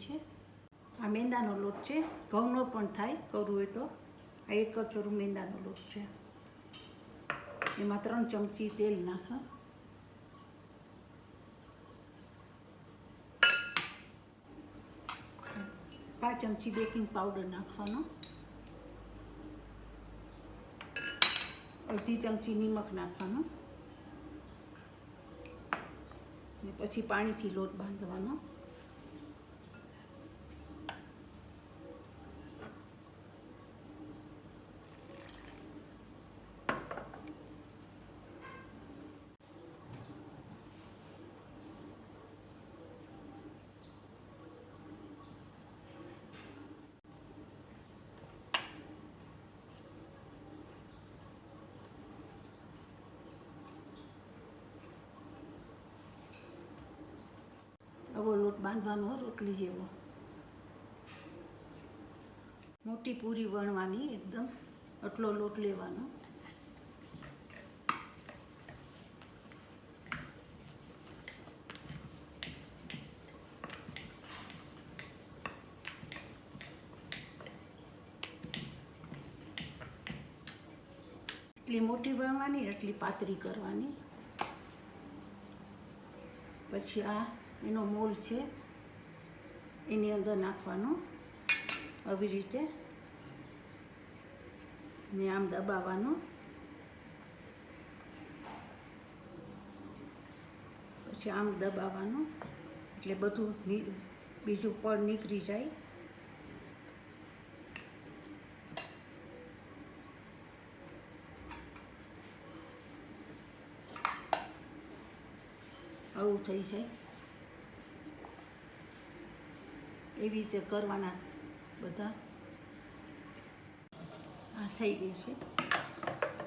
છે. આ મેંદાનો લોટ છે, ઘઉંનો પણ થાય કરવું હોય તો. આ 1 કચોરું મેંદાનો લોટ છે. એમાં 3 ચમચી તેલ નાખો. 5 ચમચી બેકિંગ પાવડર નાખવાનો. 1/2 ચમચી નિમક નાખવાનો. ને પછી પાણીથી લોટ બાંધવાનો. આવો લોટ બાંધવાનો રોટલી જેવો. મોટી પૂરી વણવાની, એકદમ આટલો લોટ લેવાનો. એટલી મોટી વણવાની, એટલી પાતળી કરવાની. પછી આ એનો મોલ છે, એની અંદર નાખવાનો આવી રીતે, ને આમ દબાવવાનો. પછી આમ દબાવવાનું, એટલે બધું બીજું પડ નીકળી જાય. આવું થઈ જાય. એવી રીતે કરવાના બધા. આ થઈ ગઈ છે.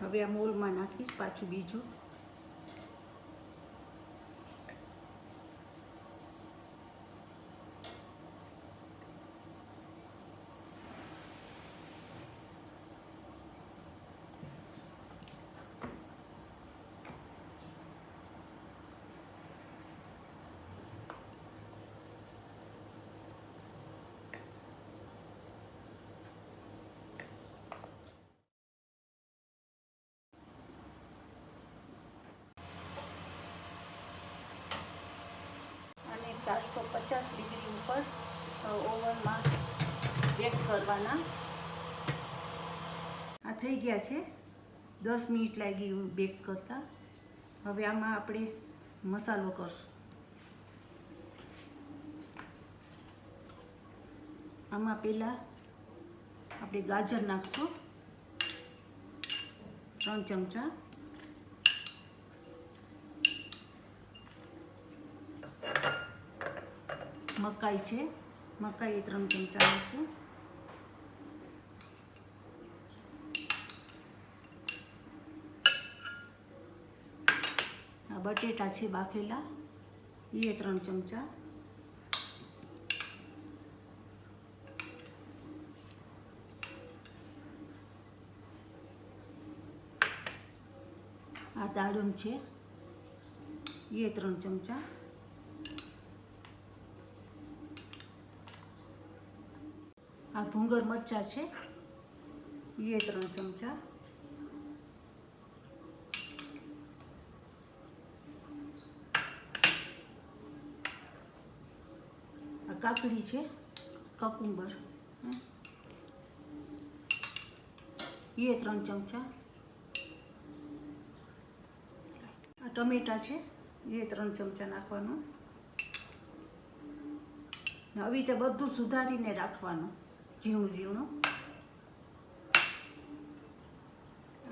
હવે આ મોલમાં નાખીશ પાછું બીજું. અને 450 ડિગ્રી ઉપર ઓવનમાં બેક કરવાના. આ થઈ ગયા છે. 10 મિનિટ લાગી બેક કરતા. હવે આમાં આપણે મસાલો કરશું. આમાં પહેલાં આપણે ગાજર નાખશું 3 ચમચા. મકાઈ છે, મકાઈ 3 ચમચા નાખું. આ બટેટા છે બાફેલા, એ 3 ચમચા. આ દાડમ છે, એ 3 ચમચા. આ ભૂંગર મરચાં છે, એ 3 ચમચા. આ કાકડી છે, કકુંબર, એ 3 ચમચા. આ ટમેટા છે, એ 3 ચમચા નાખવાનું. આવી રીતે બધું સુધારીને રાખવાનું, ઝીણું ઝીણું.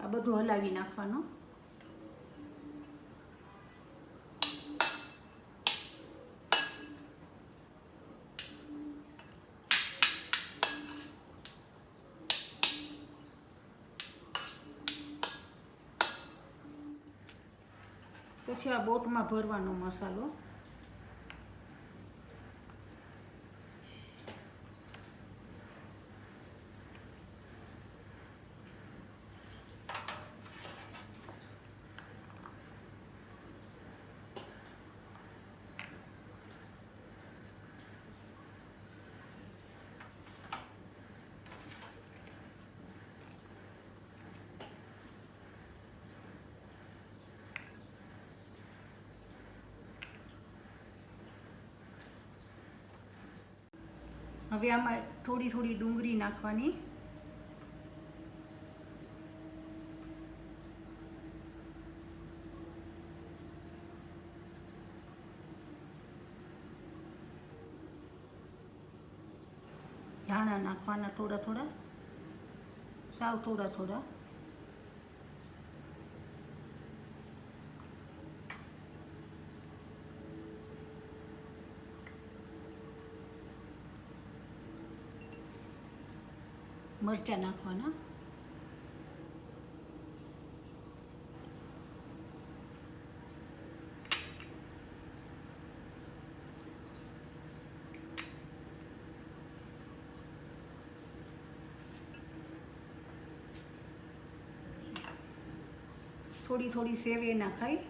આ બધું હલાવી નાખવાનું. પછી આ બોટમાં ભરવાનો મસાલો. હવે આમાં થોડી થોડી ડુંગળી નાખવાની. ધાણા નાખવાના થોડા થોડા, સાવ થોડા થોડા. મરચાં નાખવાના. થોડી થોડી સેવ એ નાખાય.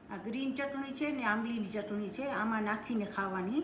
આ ગ્રીન ચટણી છે ને આંબલીની ચટણી છે, આમાં નાખીને ખાવાની.